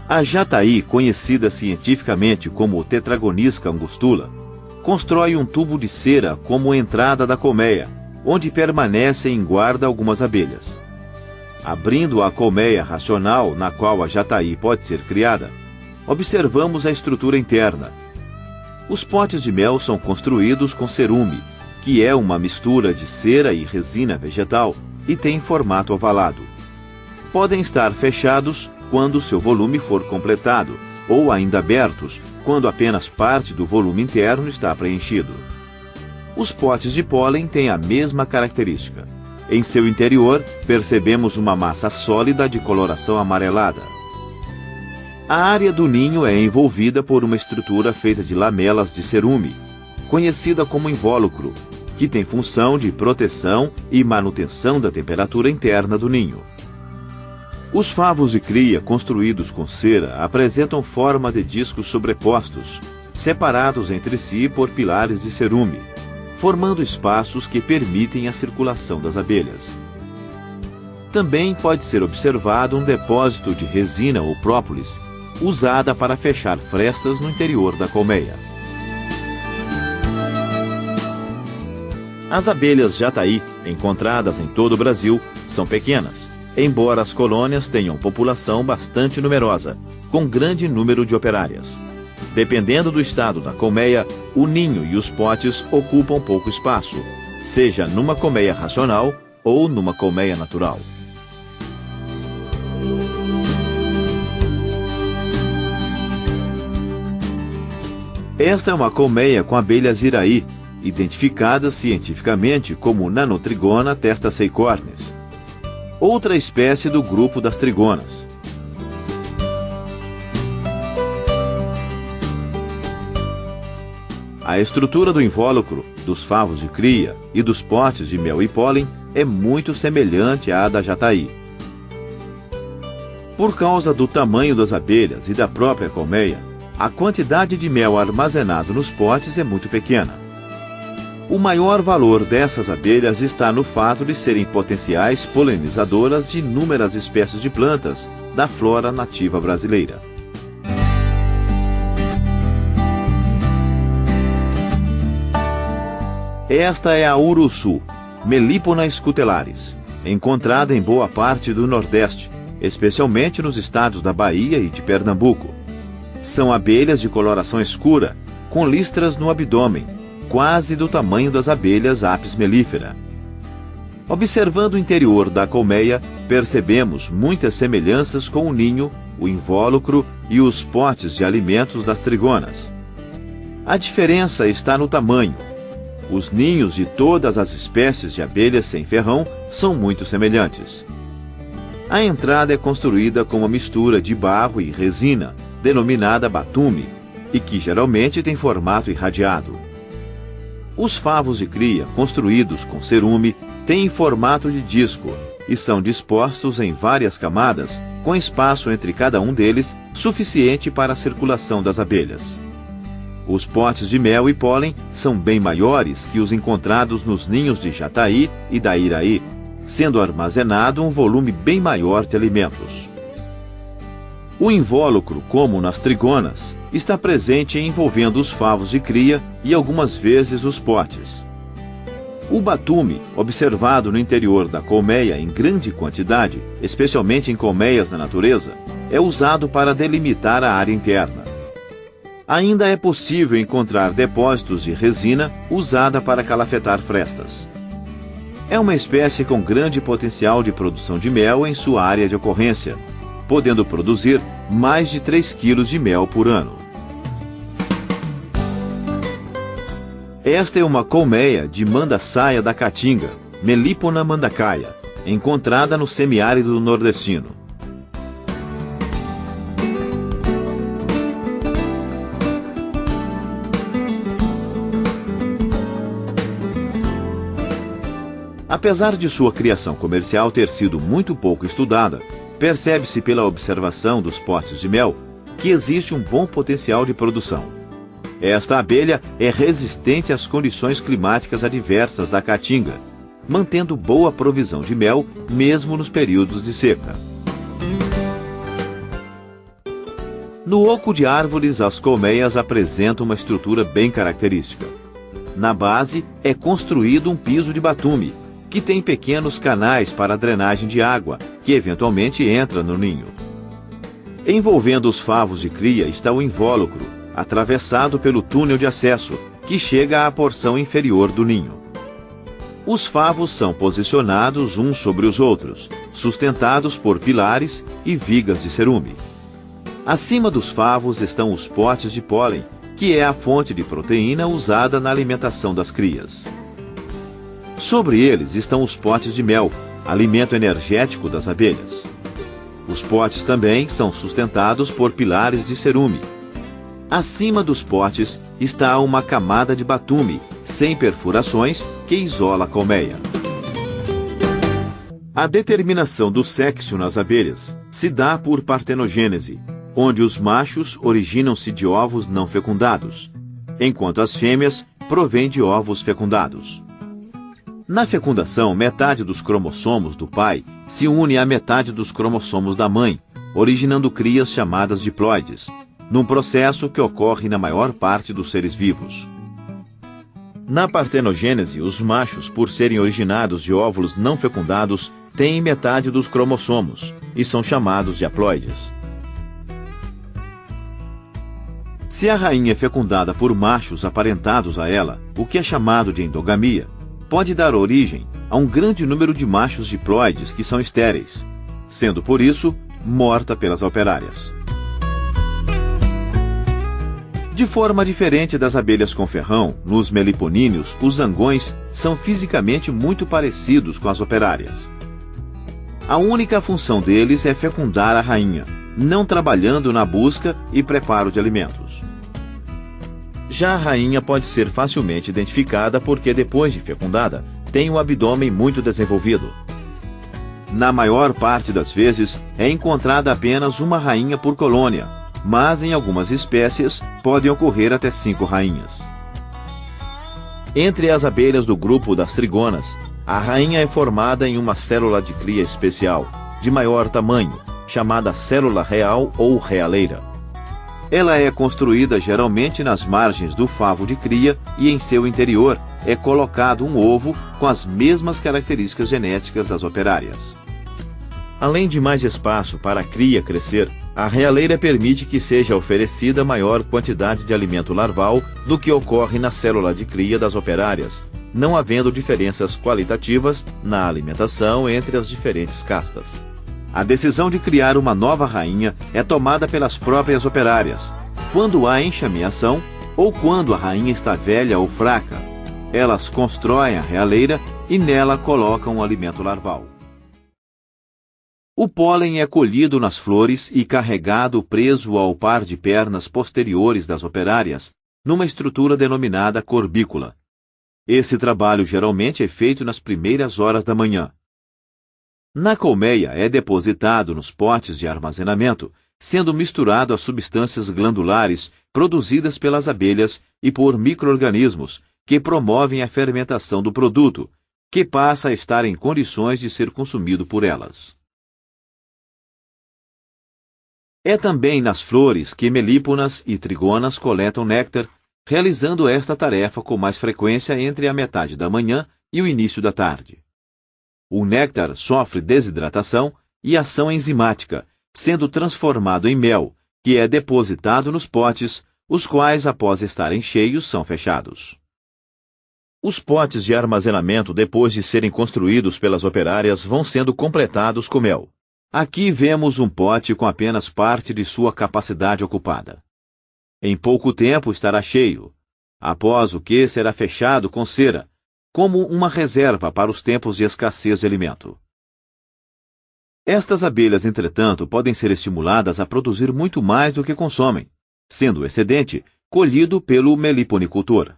A jataí, conhecida cientificamente como Tetragonisca angustula, constrói um tubo de cera como entrada da colmeia, onde permanecem em guarda algumas abelhas. Abrindo a colmeia racional na qual a jataí pode ser criada, observamos a estrutura interna. Os potes de mel são construídos com cerume, que é uma mistura de cera e resina vegetal e tem formato ovalado. Podem estar fechados quando seu volume for completado, ou ainda abertos quando apenas parte do volume interno está preenchido. Os potes de pólen têm a mesma característica. Em seu interior, percebemos uma massa sólida de coloração amarelada. A área do ninho é envolvida por uma estrutura feita de lamelas de cerume, conhecida como invólucro, que tem função de proteção e manutenção da temperatura interna do ninho. Os favos de cria construídos com cera apresentam forma de discos sobrepostos, separados entre si por pilares de cerume, formando espaços que permitem a circulação das abelhas. Também pode ser observado um depósito de resina ou própolis, usada para fechar frestas no interior da colmeia. As abelhas jataí, encontradas em todo o Brasil, são pequenas, embora as colônias tenham população bastante numerosa, com grande número de operárias. Dependendo do estado da colmeia, o ninho e os potes ocupam pouco espaço, seja numa colmeia racional ou numa colmeia natural. Esta é uma colmeia com abelhas iraí, identificada cientificamente como Nanotrigona testaceicornis, outra espécie do grupo das trigonas. A estrutura do invólucro, dos favos de cria e dos potes de mel e pólen é muito semelhante à da jataí. Por causa do tamanho das abelhas e da própria colmeia, a quantidade de mel armazenado nos potes é muito pequena. O maior valor dessas abelhas está no fato de serem potenciais polinizadoras de inúmeras espécies de plantas da flora nativa brasileira. Esta é a uruçu, Melipona scutelaris, encontrada em boa parte do Nordeste, especialmente nos estados da Bahia e de Pernambuco. São abelhas de coloração escura, com listras no abdômen, quase do tamanho das abelhas Apis mellifera. Observando o interior da colmeia, percebemos muitas semelhanças com o ninho, o invólucro e os potes de alimentos das trigonas. A diferença está no tamanho. Os ninhos de todas as espécies de abelhas sem ferrão são muito semelhantes. A entrada é construída com uma mistura de barro e resina, denominada batume, e que geralmente tem formato irradiado. Os favos de cria, construídos com cerume, têm formato de disco e são dispostos em várias camadas, com espaço entre cada um deles suficiente para a circulação das abelhas. Os potes de mel e pólen são bem maiores que os encontrados nos ninhos de jataí e da iraí, sendo armazenado um volume bem maior de alimentos. O invólucro, como nas trigonas, está presente envolvendo os favos de cria e algumas vezes os potes. O batume, observado no interior da colmeia em grande quantidade, especialmente em colmeias da natureza, é usado para delimitar a área interna. Ainda é possível encontrar depósitos de resina usada para calafetar frestas. É uma espécie com grande potencial de produção de mel em sua área de ocorrência, podendo produzir mais de 3 quilos de mel por ano. Esta é uma colmeia de mandaçaia da caatinga, Melipona mandacaia, encontrada no semiárido nordestino. Apesar de sua criação comercial ter sido muito pouco estudada, percebe-se pela observação dos potes de mel que existe um bom potencial de produção. Esta abelha é resistente às condições climáticas adversas da caatinga, mantendo boa provisão de mel mesmo nos períodos de seca. No oco de árvores, as colmeias apresentam uma estrutura bem característica. Na base é construído um piso de batume, que tem pequenos canais para a drenagem de água, que eventualmente entra no ninho. Envolvendo os favos de cria está o invólucro, atravessado pelo túnel de acesso, que chega à porção inferior do ninho. Os favos são posicionados uns sobre os outros, sustentados por pilares e vigas de cerume. Acima dos favos estão os potes de pólen, que é a fonte de proteína usada na alimentação das crias. Sobre eles estão os potes de mel, alimento energético das abelhas. Os potes também são sustentados por pilares de cerume. Acima dos potes está uma camada de batume, sem perfurações, que isola a colmeia. A determinação do sexo nas abelhas se dá por partenogênese, onde os machos originam-se de ovos não fecundados, enquanto as fêmeas provêm de ovos fecundados. Na fecundação, metade dos cromossomos do pai se une à metade dos cromossomos da mãe, originando crias chamadas diploides, num processo que ocorre na maior parte dos seres vivos. Na partenogênese, os machos, por serem originados de óvulos não fecundados, têm metade dos cromossomos e são chamados de haploides. Se a rainha é fecundada por machos aparentados a ela, o que é chamado de endogamia, pode dar origem a um grande número de machos diploides que são estéreis, sendo por isso morta pelas operárias. De forma diferente das abelhas com ferrão, nos meliponíneos, os zangões são fisicamente muito parecidos com as operárias. A única função deles é fecundar a rainha, não trabalhando na busca e preparo de alimentos. Já a rainha pode ser facilmente identificada porque, depois de fecundada, tem o abdômen muito desenvolvido. Na maior parte das vezes, é encontrada apenas uma rainha por colônia, mas em algumas espécies podem ocorrer até 5 rainhas. Entre as abelhas do grupo das trigonas, a rainha é formada em uma célula de cria especial, de maior tamanho, chamada célula real ou realeira. Ela é construída geralmente nas margens do favo de cria e em seu interior é colocado um ovo com as mesmas características genéticas das operárias. Além de mais espaço para a cria crescer, a realeira permite que seja oferecida maior quantidade de alimento larval do que ocorre na célula de cria das operárias, não havendo diferenças qualitativas na alimentação entre as diferentes castas. A decisão de criar uma nova rainha é tomada pelas próprias operárias, quando há enxameação ou quando a rainha está velha ou fraca. Elas constroem a realeira e nela colocam o alimento larval. O pólen é colhido nas flores e carregado preso ao par de pernas posteriores das operárias, numa estrutura denominada corbícula. Esse trabalho geralmente é feito nas primeiras horas da manhã. Na colmeia é depositado nos potes de armazenamento, sendo misturado a substâncias glandulares produzidas pelas abelhas e por micro-organismos que promovem a fermentação do produto, que passa a estar em condições de ser consumido por elas. É também nas flores que melíponas e trigonas coletam néctar, realizando esta tarefa com mais frequência entre a metade da manhã e o início da tarde. O néctar sofre desidratação e ação enzimática, sendo transformado em mel, que é depositado nos potes, os quais, após estarem cheios, são fechados. Os potes de armazenamento, depois de serem construídos pelas operárias, vão sendo completados com mel. Aqui vemos um pote com apenas parte de sua capacidade ocupada. Em pouco tempo estará cheio, após o que será fechado com cera, como uma reserva para os tempos de escassez de alimento. Estas abelhas, entretanto, podem ser estimuladas a produzir muito mais do que consomem, sendo o excedente colhido pelo meliponicultor.